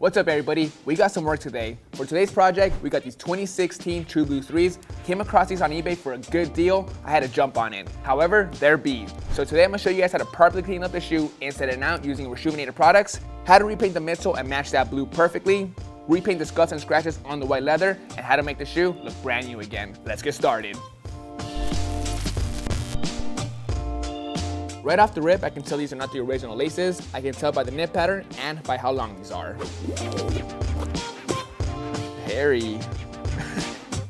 What's up everybody? We got some work today. For today's project, we got these 2016 True Blue 3s. Came across these on eBay for a good deal. I had to jump on it. However, they're beat. So today I'm gonna show you guys how to properly clean up the shoe inside and out using RESHOEVN8R products, how to repaint the midsole and match that blue perfectly, repaint the scuffs and scratches on the white leather, and how to make the shoe look brand new again. Let's get started. Right off the rip, I can tell these are not the original laces. I can tell by the nip pattern and by how long these are. Hairy.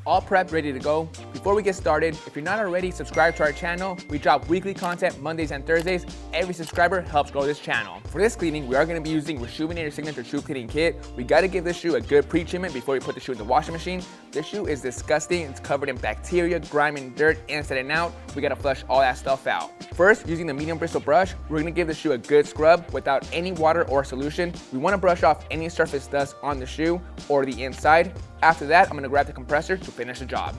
All prepped, ready to go. Before we get started, if you're not already subscribed to our channel, we drop weekly content Mondays and Thursdays. Every subscriber helps grow this channel. For this cleaning, we are going to be using RESHOEVN8R Signature Shoe Cleaning Kit. We got to give this shoe a good pre-treatment before we put the shoe in the washing machine. This shoe is disgusting. It's covered in bacteria, grime, and dirt inside and out. We got to flush all that stuff out. First, using the medium bristle brush, we're going to give the shoe a good scrub without any water or solution. We want to brush off any surface dust on the shoe or the inside. After that, I'm going to grab the compressor to finish the job.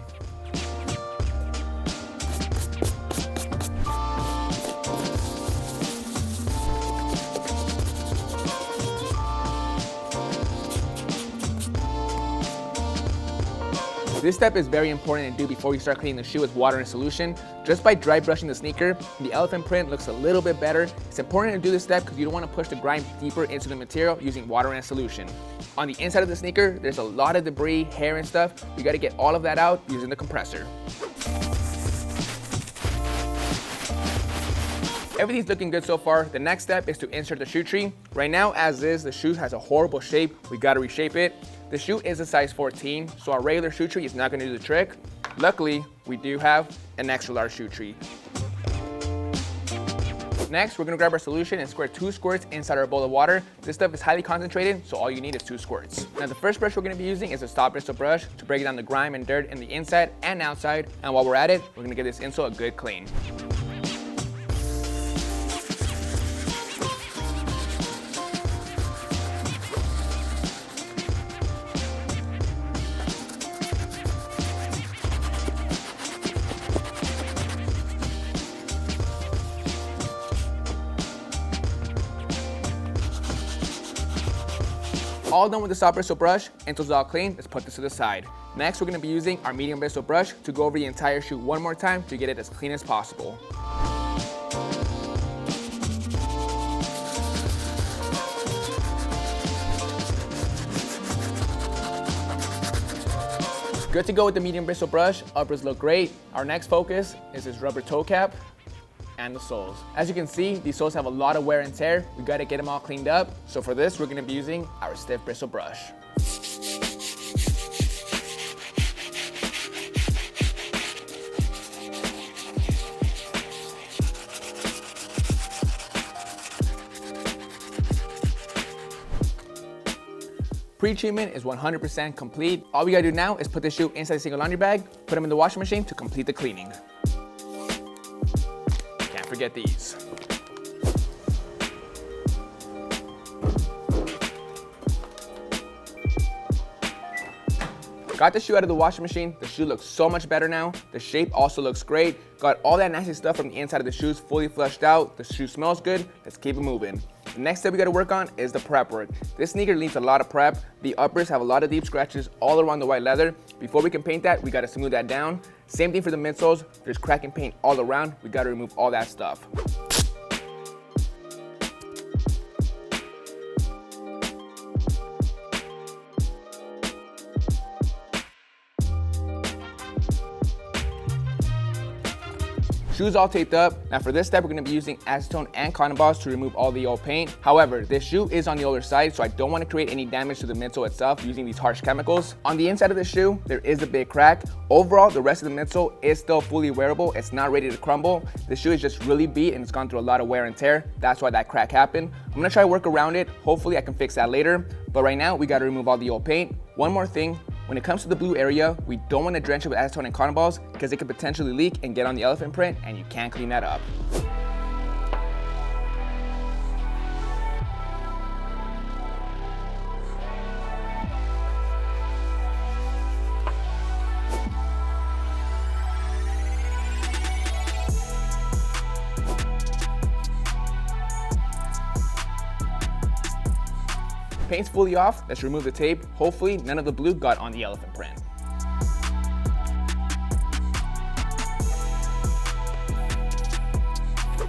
This step is very important to do before you start cleaning the shoe with water and solution. Just by dry brushing the sneaker, the elephant print looks a little bit better. It's important to do this step because you don't want to push the grime deeper into the material using water and solution. On the inside of the sneaker, there's a lot of debris, hair and stuff. You got to get all of that out using the compressor. Everything's looking good so far. The next step is to insert the shoe tree. Right now, as is, the shoe has a horrible shape. We gotta reshape it. The shoe is a size 14, so our regular shoe tree is not gonna do the trick. Luckily, we do have an extra large shoe tree. Next, we're gonna grab our solution and squirt 2 squirts inside our bowl of water. This stuff is highly concentrated, so all you need is 2 squirts. Now, the first brush we're gonna be using is a soft bristle brush to break down the grime and dirt in the inside and outside. And while we're at it, we're gonna give this insole a good clean. All done with the soft bristle brush, insole's all clean, let's put this to the side. Next, we're gonna be using our medium bristle brush to go over the entire shoe one more time to get it as clean as possible. Good to go with the medium bristle brush, uppers look great. Our next focus is this rubber toe cap and the soles. As you can see, these soles have a lot of wear and tear. We gotta get them all cleaned up. So for this, we're gonna be using our stiff bristle brush. Pre-treatment is 100% complete. All we gotta do now is put the shoe inside a single laundry bag, put them in the washing machine to complete the cleaning. Forget these. Got the shoe out of the washing machine. The shoe looks so much better now. The shape also looks great. Got all that nasty stuff from the inside of the shoes fully flushed out. The shoe smells good. Let's keep it moving. The next step we gotta work on is the prep work. This sneaker needs a lot of prep. The uppers have a lot of deep scratches all around the white leather. Before we can paint that, we gotta smooth that down. Same thing for the midsoles. There's crack and paint all around. We gotta remove all that stuff. Shoes all taped up. Now for this step, we're gonna be using acetone and cotton balls to remove all the old paint. However, this shoe is on the older side, so I don't wanna create any damage to the midsole itself using these harsh chemicals. On the inside of the shoe, there is a big crack. Overall, the rest of the midsole is still fully wearable. It's not ready to crumble. The shoe is just really beat and it's gone through a lot of wear and tear. That's why that crack happened. I'm gonna try to work around it. Hopefully I can fix that later. But right now, we gotta remove all the old paint. One more thing, when it comes to the blue area, we don't want to drench it with acetone and cotton balls because it could potentially leak and get on the elephant print and you can't clean that up. paint's fully off, let's remove the tape. Hopefully none of the blue got on the elephant print.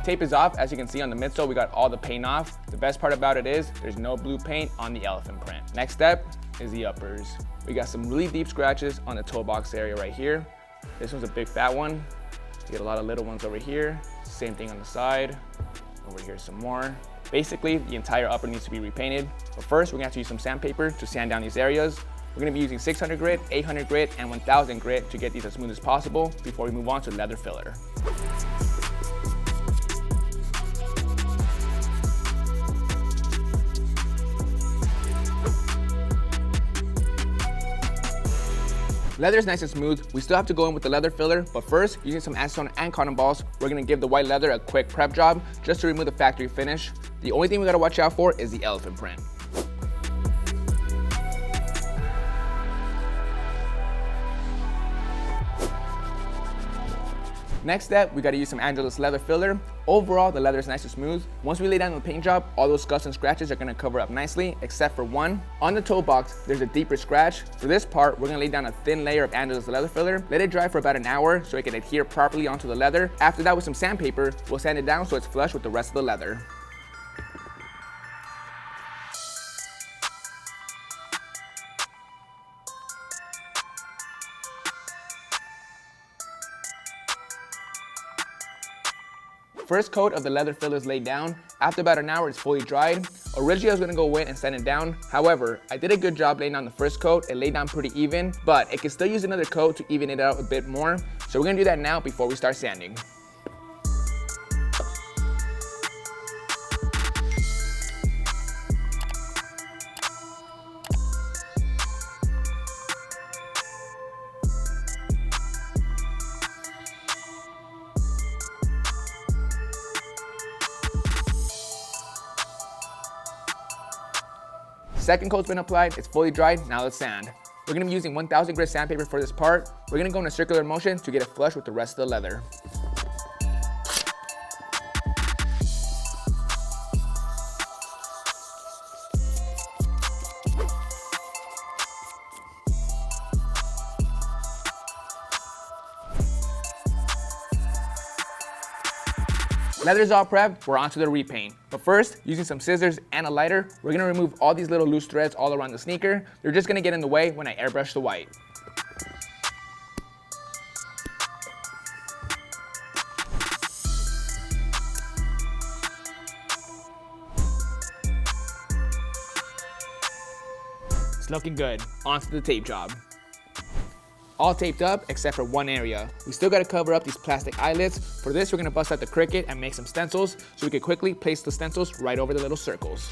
Tape is off. As you can see on the midsole, we got all the paint off. The best part about it is there's no blue paint on the elephant print. Next step is the uppers. We got some really deep scratches on the toe box area right here. This one's a big fat one. You get a lot of little ones over here. Same thing on the side. Over here some more. Basically, the entire upper needs to be repainted. But first, we're gonna have to use some sandpaper to sand down these areas. We're gonna be using 600 grit, 800 grit, and 1000 grit to get these as smooth as possible before we move on to leather filler. Leather is nice and smooth. We still have to go in with the leather filler, but first, using some acetone and cotton balls, we're gonna give the white leather a quick prep job just to remove the factory finish. The only thing we gotta watch out for is the elephant print. Next step, we gotta use some Angelus leather filler. Overall, the leather is nice and smooth. Once we lay down the paint job, all those scuffs and scratches are gonna cover up nicely, except for one. On the toe box, there's a deeper scratch. For this part, we're gonna lay down a thin layer of Angelus leather filler, let it dry for about an hour so it can adhere properly onto the leather. After that, with some sandpaper, we'll sand it down so it's flush with the rest of the leather. First coat of the leather filler is laid down. After about an hour, it's fully dried. Originally, I was gonna go in and sand it down. However, I did a good job laying down the first coat. It laid down pretty even, but it can still use another coat to even it out a bit more. So we're gonna do that now before we start sanding. Second coat's been applied, it's fully dried, now let's sand. We're gonna be using 1000 grit sandpaper for this part. We're gonna go in a circular motion to get it flush with the rest of the leather. Leather's all prepped, we're on to the repaint. But first, using some scissors and a lighter, we're gonna remove all these little loose threads all around the sneaker. They're just gonna get in the way when I airbrush the white. It's looking good. On to the tape job. All taped up except for one area. We still gotta cover up these plastic eyelets. For this, we're gonna bust out the Cricut and make some stencils so we can quickly place the stencils right over the little circles.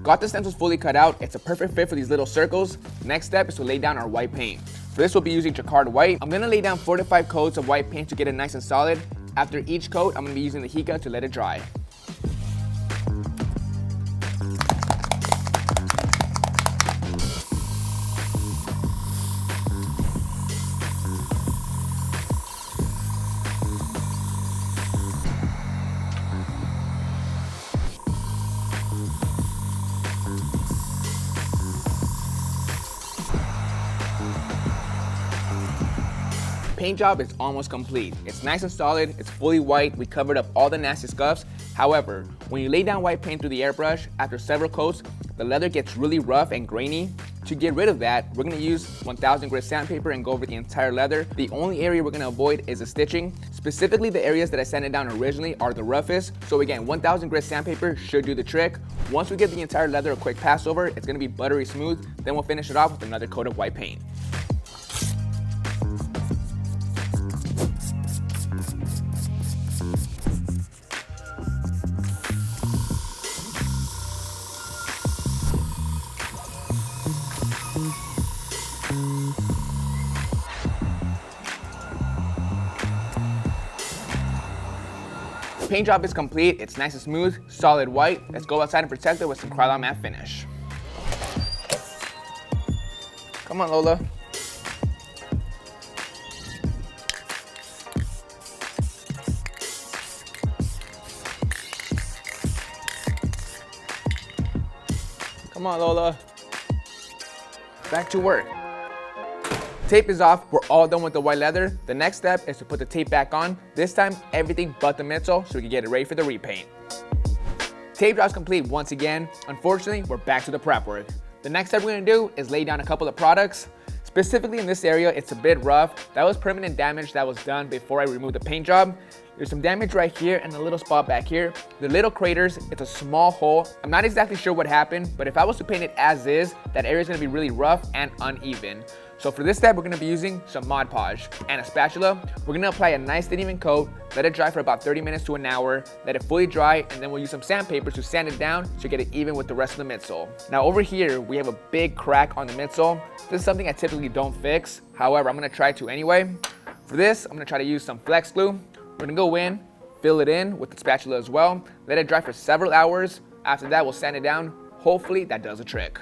Got the stencils fully cut out. It's a perfect fit for these little circles. Next step is to lay down our white paint. For this, we'll be using Jacquard white. I'm gonna lay down 4 to 5 coats of white paint to get it nice and solid. After each coat, I'm gonna be using the heat gun to let it dry. Paint job is almost complete. It's nice and solid, it's fully white, we covered up all the nasty scuffs. However, when you lay down white paint through the airbrush, after several coats, the leather gets really rough and grainy. To get rid of that, we're gonna use 1000 grit sandpaper and go over the entire leather. The only area we're gonna avoid is the stitching. Specifically, the areas that I sanded down originally are the roughest. So again, 1000 grit sandpaper should do the trick. Once we give the entire leather a quick pass over, it's gonna be buttery smooth. Then we'll finish it off with another coat of white paint. Paint job is complete. It's nice and smooth, solid white. Let's go outside and protect it with some Krylon matte finish. Come on, Lola. Come on, Lola. Back to work. Tape is off. We're all done with the white leather. The next step is to put the tape back on. This time, everything but the midsole so we can get it ready for the repaint. Tape job's complete once again. Unfortunately, we're back to the prep work. The next step we're gonna do is lay down a couple of products. Specifically in this area, it's a bit rough. That was permanent damage that was done before I removed the paint job. There's some damage right here and a little spot back here. The little craters, it's a small hole. I'm not exactly sure what happened, but if I was to paint it as is, that area is gonna be really rough and uneven. So for this step, we're gonna be using some Mod Podge and a spatula. We're gonna apply a nice and even coat, let it dry for about 30 minutes to an hour, let it fully dry, and then we'll use some sandpaper to sand it down to get it even with the rest of the midsole. Now over here, we have a big crack on the midsole. This is something I typically don't fix. However, I'm gonna try to anyway. For this, I'm gonna try to use some flex glue. We're gonna go in, fill it in with the spatula as well, let it dry for several hours. After that, we'll sand it down. Hopefully that does the trick.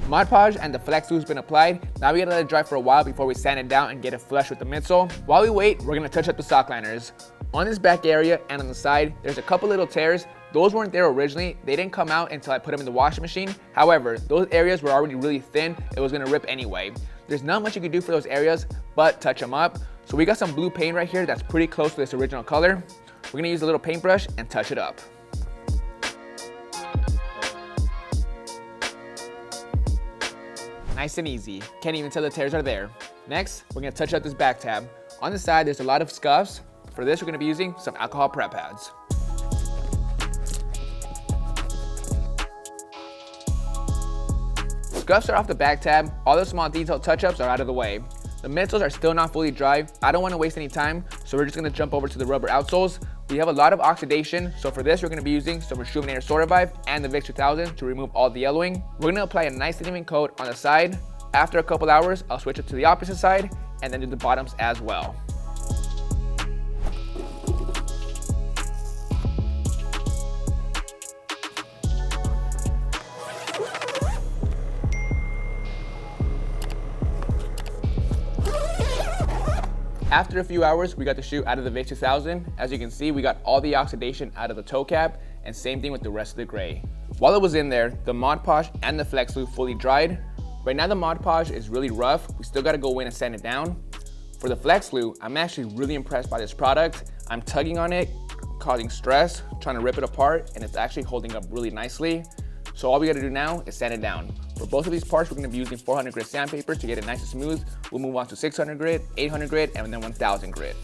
Mod Podge and the flex glue has been applied. Now we gotta let it dry for a while before we sand it down and get it flush with the midsole. While we wait, we're gonna touch up the sock liners. On this back area and on the side, there's a couple little tears. Those weren't there originally. They didn't come out until I put them in the washing machine. However, those areas were already really thin. It was gonna rip anyway. There's not much you can do for those areas, but touch them up. So we got some blue paint right here that's pretty close to this original color. We're gonna use a little paintbrush and touch it up. Nice and easy. Can't even tell the tears are there. Next, we're gonna touch up this back tab. On the side, there's a lot of scuffs. For this, we're gonna be using some alcohol prep pads. Scuffs are off the back tab. All the small detailed touch-ups are out of the way. The midsoles are still not fully dry. I don't wanna waste any time, so we're just gonna jump over to the rubber outsoles. We have a lot of oxidation, so for this, we're gonna be using some RESHOEVN8R Solar Revive and the VIX 2000 to remove all the yellowing. We're gonna apply a nice and even coat on the side. After a couple hours, I'll switch it to the opposite side and then do the bottoms as well. After a few hours, we got the shoe out of the VIX 2000. As you can see, we got all the oxidation out of the toe cap, and same thing with the rest of the gray. While it was in there, the Mod Podge and the flex glue fully dried. Right now the Mod Podge is really rough. We still gotta go in and sand it down. For the flex glue, I'm actually really impressed by this product. I'm tugging on it, causing stress, trying to rip it apart, and it's actually holding up really nicely. So all we gotta do now is sand it down. For both of these parts, we're gonna be using 400 grit sandpaper to get it nice and smooth. We'll move on to 600 grit, 800 grit, and then 1000 grit.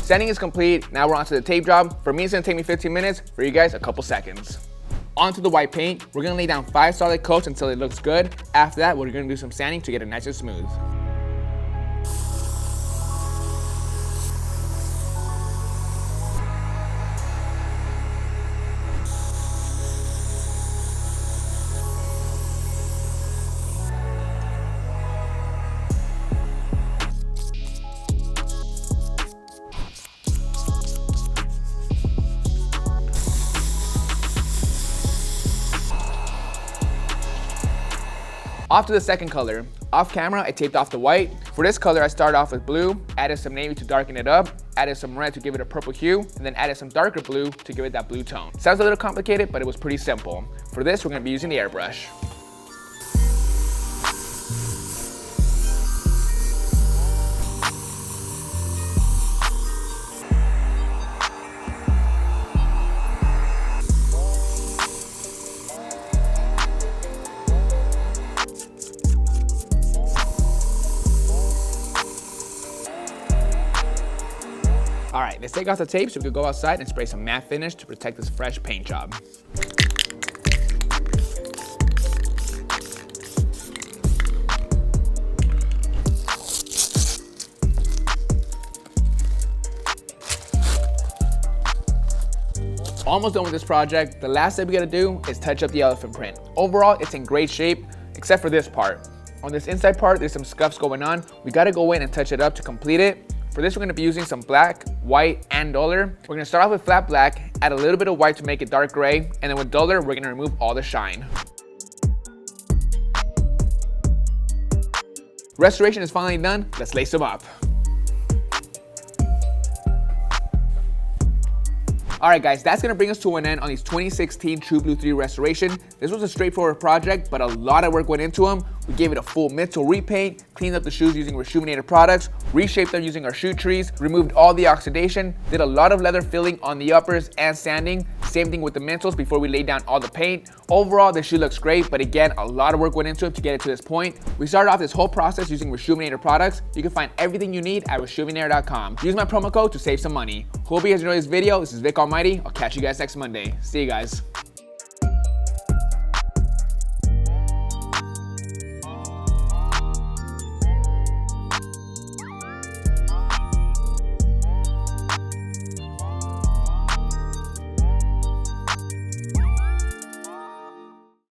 Sanding is complete. Now we're on to the tape job. For me, it's gonna take me 15 minutes. For you guys, a couple seconds. Onto the white paint. We're gonna lay down 5 solid coats until it looks good. After that, we're gonna do some sanding to get it nice and smooth. Off to the second color. Off camera, I taped off the white. For this color, I started off with blue, added some navy to darken it up, added some red to give it a purple hue, and then added some darker blue to give it that blue tone. Sounds a little complicated, but it was pretty simple. For this, we're gonna be using the airbrush. All right, let's take off the tape so we can go outside and spray some matte finish to protect this fresh paint job. Almost done with this project. The last step we gotta do is touch up the elephant print. Overall, it's in great shape, except for this part. On this inside part, there's some scuffs going on. We gotta go in and touch it up to complete it. For this, we're gonna be using some black, white, and duller. We're gonna start off with flat black, add a little bit of white to make it dark gray, and then with duller, we're gonna remove all the shine. Restoration is finally done. Let's lace them up. Alright guys, that's gonna bring us to an end on these 2016 True Blue 3 restoration. This was a straightforward project, but a lot of work went into them. We gave it a full Midsole repaint, cleaned up the shoes using RESHOEVN8R products, reshaped them using our shoe trees, removed all the oxidation, did a lot of leather filling on the uppers and sanding. Same thing with the midsoles before we laid down all the paint. Overall, the shoe looks great, but again, a lot of work went into it to get it to this point. We started off this whole process using RESHOEVN8R products. You can find everything you need at RESHOEVN8R.com. Use my promo code to save some money. Hope you guys enjoyed this video. This is Vic Almighty. I'll catch you guys next Monday. See you guys.